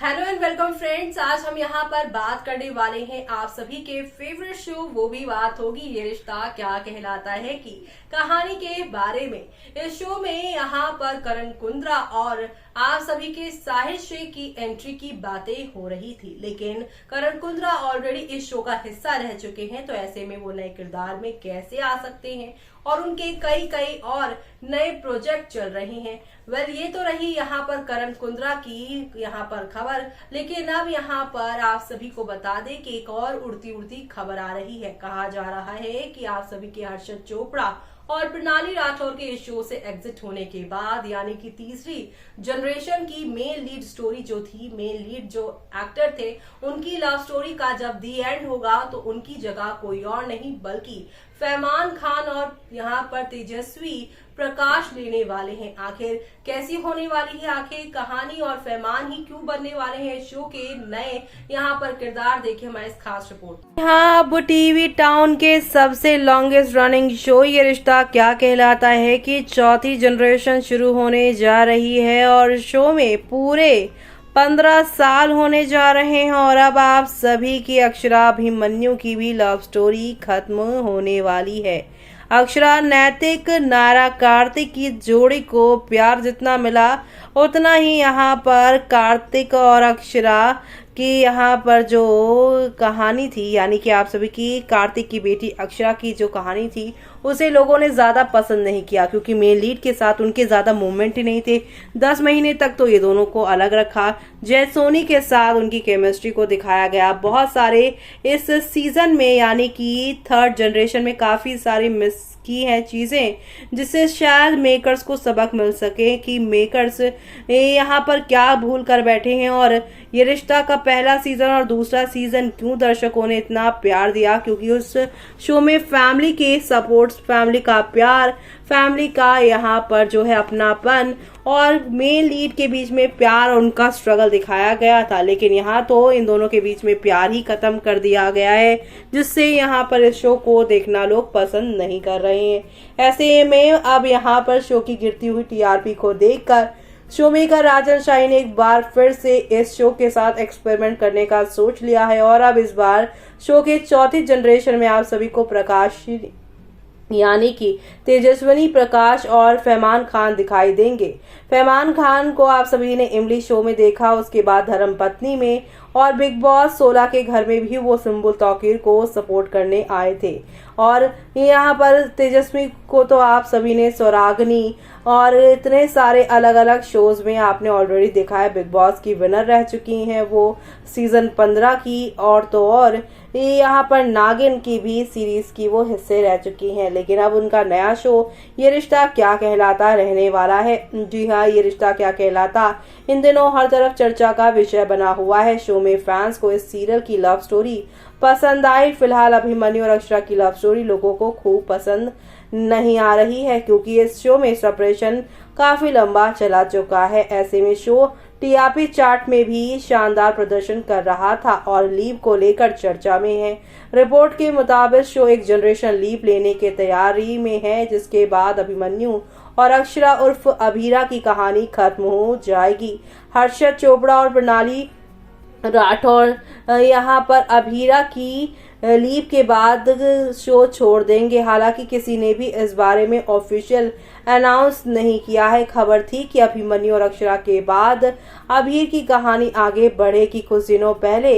Hello and welcome friends. आज हम यहाँ पर बात करने वाले हैं आप सभी के फेवरेट शो वो भी बात होगी ये रिश्ता क्या कहलाता है की कहानी के बारे में। इस शो में यहाँ पर करण कुंद्रा और आप सभी के साहिल शेख की एंट्री की बातें हो रही थी, लेकिन करण कुंद्रा ऑलरेडी इस शो का हिस्सा रह चुके हैं, तो ऐसे में वो नए किरदार में कैसे आ सकते हैं और उनके कई और नए प्रोजेक्ट चल रहे हैं। वेल, ये तो रही यहाँ पर करण कुंद्रा की यहाँ पर खबर, लेकिन अब यहाँ पर आप सभी को बता दें कि एक और उड़ती खबर आ रही है। कहा जा रहा है कि आप सभी के हर्षद चोपड़ा और प्रणाली राठौर के इस शो से एग्जिट होने के बाद, यानी कि तीसरी जनरेशन की मेन लीड स्टोरी जो थी, मेन लीड जो एक्टर थे, उनकी लव स्टोरी का जब दी एंड होगा तो उनकी जगह कोई और नहीं बल्कि फरमान खान और यहाँ पर तेजस्वी प्रकाश लेने वाले हैं। आखिर कैसी होने वाली है आखिर कहानी और फरमान ही क्यों बनने वाले हैं शो के नए यहाँ पर किरदार, देखिए हमारे इस खास रिपोर्ट। हाँ, अब टीवी टाउन के सबसे लॉन्गेस्ट रनिंग शो ये रिश्ता क्या कहलाता है कि चौथी जनरेशन शुरू होने जा रही है और शो में पूरे 15 साल होने जा रहे हैं और अब आप सभी की अक्षरा अभिमन्यु की भी लव स्टोरी खत्म होने वाली है। अक्षरा नैतिक नायरा कार्तिक की जोड़ी को प्यार जितना मिला उतना ही यहाँ पर कार्तिक और अक्षरा की यहाँ पर जो कहानी थी, यानी कि आप सभी की कार्तिक की बेटी अक्षरा की जो कहानी थी उसे लोगों ने ज्यादा पसंद नहीं किया, क्योंकि मेन लीड के साथ उनके ज्यादा मूवमेंट ही नहीं थे। 10 महीने तक तो ये दोनों को अलग रखा। जय सोनी के साथ उनकी केमिस्ट्री को दिखाया गया। बहुत सारे इस सीजन में, यानी कि थर्ड जनरेशन में काफी सारी मिस की हैं चीजें, जिससे शायद मेकर्स को सबक मिल सके कि मेकर्स यहाँ पर क्या भूल कर बैठे हैं और ये रिश्ता का पहला सीजन और दूसरा सीजन क्यों दर्शकों ने इतना प्यार दिया, क्योंकि उस शो में फैमिली के सपोर्ट्स, फैमिली का प्यार, फैमिली का यहाँ पर जो है अपनापन और मेन लीड के बीच में प्यार और उनका स्ट्रगल दिखाया गया था। लेकिन यहाँ तो इन दोनों के बीच में प्यार ही खत्म कर दिया गया है, जिससे यहाँ पर इस शो को देखना लोग पसंद नहीं कर रहे हैं। ऐसे में अब यहाँ पर शो की गिरती हुई टीआरपी को देखकर शो मेकर राजन शाही ने एक बार फिर से इस शो के साथ एक्सपेरिमेंट करने का सोच लिया है और अब इस बार शो के चौथी जनरेशन में आप सभी को प्रकाश यानी कि तेजस्विनी प्रकाश और फरमान खान दिखाई देंगे। फरमान खान को आप सभी ने इमली शो में देखा, उसके बाद धर्मपत्नी में और बिग बॉस 16 के घर में भी वो सुम्बुल तौकीर को सपोर्ट करने आए थे। और यहाँ पर तेजस्वी को तो आप सभी ने स्वरागनी और इतने सारे अलग अलग शोज में आपने ऑलरेडी देखा है। बिग बॉस की विनर रह चुकी हैं वो सीजन 15 की, और तो और यहाँ पर नागिन की भी सीरीज की वो हिस्से रह चुकी हैं। लेकिन अब उनका नया शो ये रिश्ता क्या कहलाता रहने वाला है। जी हाँ, ये रिश्ता क्या कहलाता इन दिनों हर तरफ चर्चा का विषय बना हुआ है। शो में फैंस को इस सीरियल की लव स्टोरी पसंद आई। फिलहाल अभिमन्यु और अक्षरा की लव स्टोरी लोगों को खूब पसंद नहीं आ रही है, क्योंकि इस शो में सेपरेशन काफी लंबा चला चुका है। ऐसे में शो टीआरपी चार्ट में भी शानदार प्रदर्शन कर रहा था और लीव को लेकर चर्चा में है। रिपोर्ट के मुताबिक शो एक जनरेशन लीव लेने के तैयारी में है, जिसके बाद अभिमन्यु और अक्षरा उर्फ अभीरा की कहानी खत्म हो जाएगी। हर्षद चोपड़ा और प्रणाली राठौर यहाँ पर अभीरा की लीव के बाद शो छोड़ देंगे। हालांकि किसी ने भी इस बारे में ऑफिशियल अनाउंस नहीं किया है। खबर थी कि अभिमन्यु और अक्षरा के बाद अभीर की कहानी आगे बढ़ेगी। कुछ दिनों पहले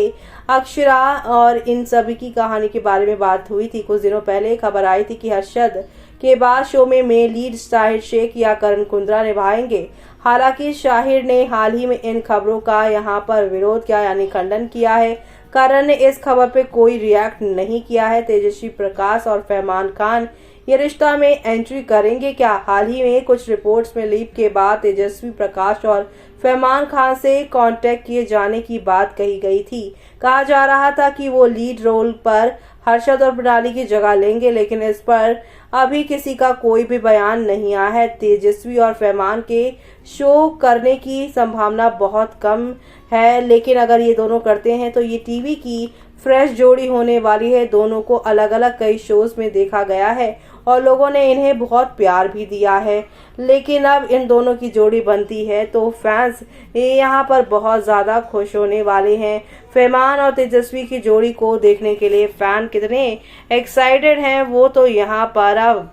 अक्षरा और इन सभी की कहानी के बारे में बात हुई थी। कुछ दिनों पहले खबर आई थी कि हर्षद के बाद शो में लीड साहिल शेख या करण कुंद्रा निभाएंगे। हालांकि शाहिर ने हाल ही में इन खबरों का यहाँ पर विरोध किया, यानी खंडन किया है। करण ने इस खबर पे कोई रिएक्ट नहीं किया है। तेजस्वी प्रकाश और फरमान खान ये रिश्ता में एंट्री करेंगे क्या? हाल ही में कुछ रिपोर्ट्स में लीक के बाद तेजस्वी प्रकाश और फरमान खान से कांटेक्ट किए जाने की बात कही गई थी। कहा जा रहा था कि वो लीड रोल पर हर्षद और प्रणाली की जगह लेंगे, लेकिन इस पर अभी किसी का कोई भी बयान नहीं आया है। तेजस्वी और फरमान के शो करने की संभावना बहुत कम है, लेकिन अगर ये दोनों करते हैं तो ये टीवी की फ्रेश जोड़ी होने वाली है। दोनों को अलग अलग कई शोज में देखा गया है और लोगों ने इन्हें बहुत प्यार भी दिया है। लेकिन अब इन दोनों की जोड़ी बनती है तो फैंस यहाँ पर बहुत ज़्यादा खुश होने वाले हैं। फरमान और तेजस्वी की जोड़ी को देखने के लिए फैन कितने एक्साइटेड हैं वो तो यहाँ पर अब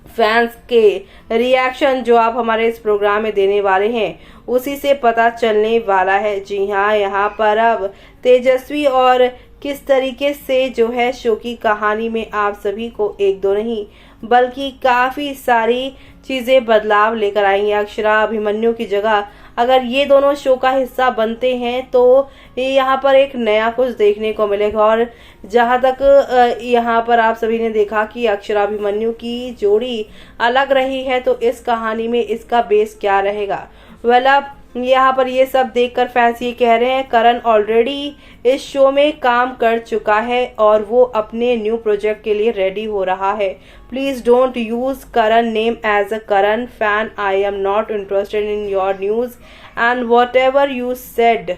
फैंस के रिएक्शन जो आप हमारे इस प्रोग्राम में देने वाले हैं उसी से पता चलने वाला है। जी हाँ, यहाँ पर अब तेजस्वी और किस तरीके से जो है शो की कहानी में आप सभी को एक दो नहीं बल्कि काफ़ी सारी चीज़ें बदलाव लेकर आएंगे। अक्षरा अभिमन्यु की जगह अगर ये दोनों शो का हिस्सा बनते हैं तो यहाँ पर एक नया कुछ देखने को मिलेगा। और जहाँ तक यहाँ पर आप सभी ने देखा कि अक्षरा अभिमन्यु की जोड़ी अलग रही है तो इस कहानी में इसका बेस क्या रहेगा। वेल अब यहाँ पर ये सब देखकर फैंस ये कह रहे हैं करण ऑलरेडी इस शो में काम कर चुका है और वो अपने न्यू प्रोजेक्ट के लिए रेडी हो रहा है। Please don't use Karan name as a Karan fan. I am not interested in your news and whatever you said,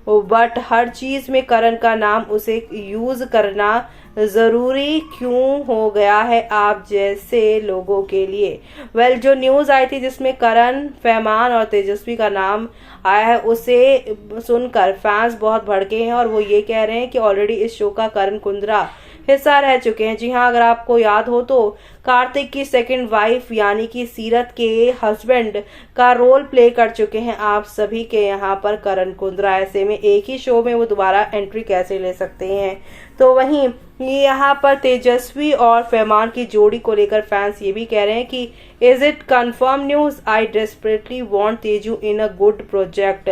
but हर चीज में करण का नाम उसे यूज करना जरूरी क्यों हो गया है आप जैसे लोगों के लिए। वेल जो न्यूज आई थी जिसमें करण, फरमान और तेजस्वी का नाम आया है उसे सुनकर फैंस बहुत भड़के हैं और वो ये कह रहे हैं कि ऑलरेडी इस शो का करण कुंद्रा हिस्सा रह चुके हैं। जी हाँ, अगर आपको याद हो तो कार्तिक की सेकंड वाइफ यानी कि सीरत के हस्बैंड का रोल प्ले कर चुके हैं आप सभी के यहाँ पर करण कुंद्रा। ऐसे में एक ही शो में वो दोबारा एंट्री कैसे ले सकते हैं। तो वहीं यहाँ पर तेजस्वी और फरमान की जोड़ी को लेकर फैंस ये भी कह रहे हैं कि is it confirm news, I desperately want Teju in a good project.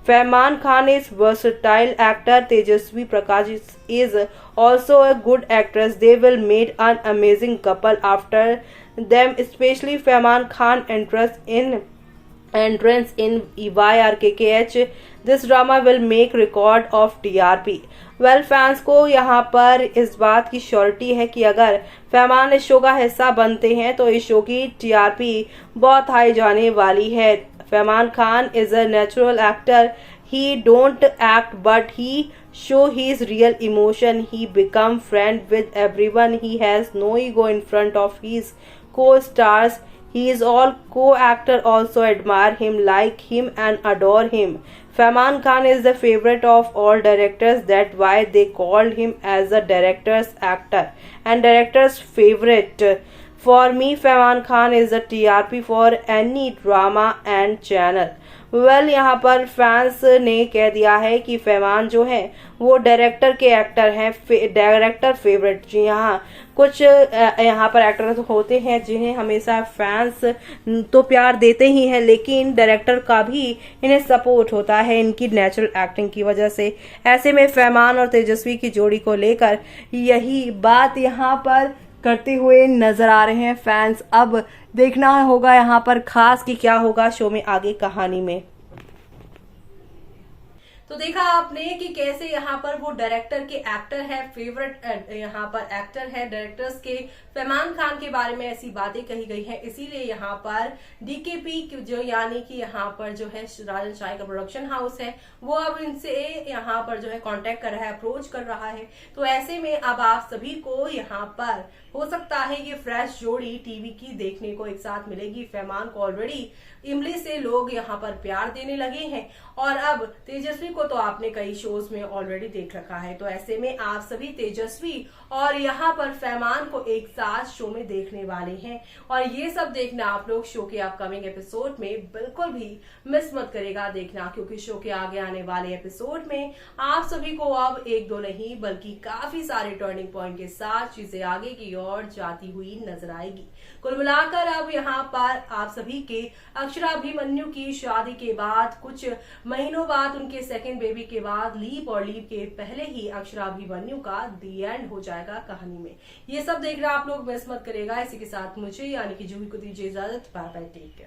Farman Khan is versatile actor. Tejasvi Prakash is also a good actress. They will make an amazing couple after them, especially Farman Khan entrance in YRKKH. This drama will make record of TRP. Well fans को यहाँ पर इस बात की surety है कि अगर फरमान इस शो का हिस्सा बनते हैं तो इस शो की TRP बहुत हाई जाने वाली है। Farman Khan is a natural actor. He don't act but he show his real emotion. He become friend with everyone. He has no ego in front of his co-stars. He is all co-actor also admire him, like him and adore him. Farman Khan is the favorite of all directors. That's why they called him as a director's actor and director's favorite. For me, Farman Khan is a TRP for any drama and channel. Well यहाँ पर fans ने कह दिया है कि फरमान जो है वो डायरेक्टर के एक्टर हैं, डायरेक्टर फेवरेट। जी हाँ, कुछ यहाँ पर एक्टर होते हैं जिन्हें हमेशा फैंस तो प्यार देते ही हैं लेकिन डायरेक्टर का भी इन्हें सपोर्ट होता है इनकी नेचुरल एक्टिंग की वजह से। ऐसे में फरमान और तेजस्वी की जोड़ी को लेकर यही बात यहाँ पर करते हुए नजर आ रहे हैं फैंस। अब देखना होगा यहाँ पर खास कि क्या होगा शो में आगे कहानी में। तो देखा आपने कि कैसे यहाँ पर वो डायरेक्टर के एक्टर है, फेवरेट यहाँ पर एक्टर है डायरेक्टर्स के। फरमान खान के बारे में ऐसी बातें कही गई हैं, इसीलिए यहाँ पर DKP जो यानी कि यहाँ पर जो है राजन शाह का प्रोडक्शन हाउस है वो अब इनसे यहाँ पर जो है कांटेक्ट कर रहा है, अप्रोच कर रहा है। तो ऐसे में अब आप सभी को यहाँ पर हो सकता है ये फ्रेश जोड़ी टीवी की देखने को एक साथ मिलेगी। फरमान को ऑलरेडी इमली से लोग यहाँ पर प्यार देने लगे हैं और अब तेजस्वी को तो आपने कई शोज में ऑलरेडी देख रखा है। तो ऐसे में आप सभी तेजस्वी और यहाँ पर फरमान को एक साथ शो में देखने वाले हैं और ये सब देखना आप लोग शो के अपकमिंग एपिसोड में बिल्कुल भी मिस मत करेगा देखना, क्योंकि शो के आगे आने वाले एपिसोड में आप सभी को अब एक दो नहीं बल्कि काफी सारे टर्निंग पॉइंट के साथ चीजें आगे की ओर जाती हुई नजर आएगी। कुल मिलाकर अब यहाँ पर आप सभी के अक्षरा अभिमन्यु की शादी के बाद कुछ महीनों बाद उनके सेकंड बेबी के बाद लीप और लीप के पहले ही अक्षरा अभिमन्यु का दी एंड हो जाएगा कहानी में। ये सब देखना आप लोग मिस मत करेगा। इसी के साथ मुझे यानी कि जूही को दीजिए इजाजत। Bye bye, take care.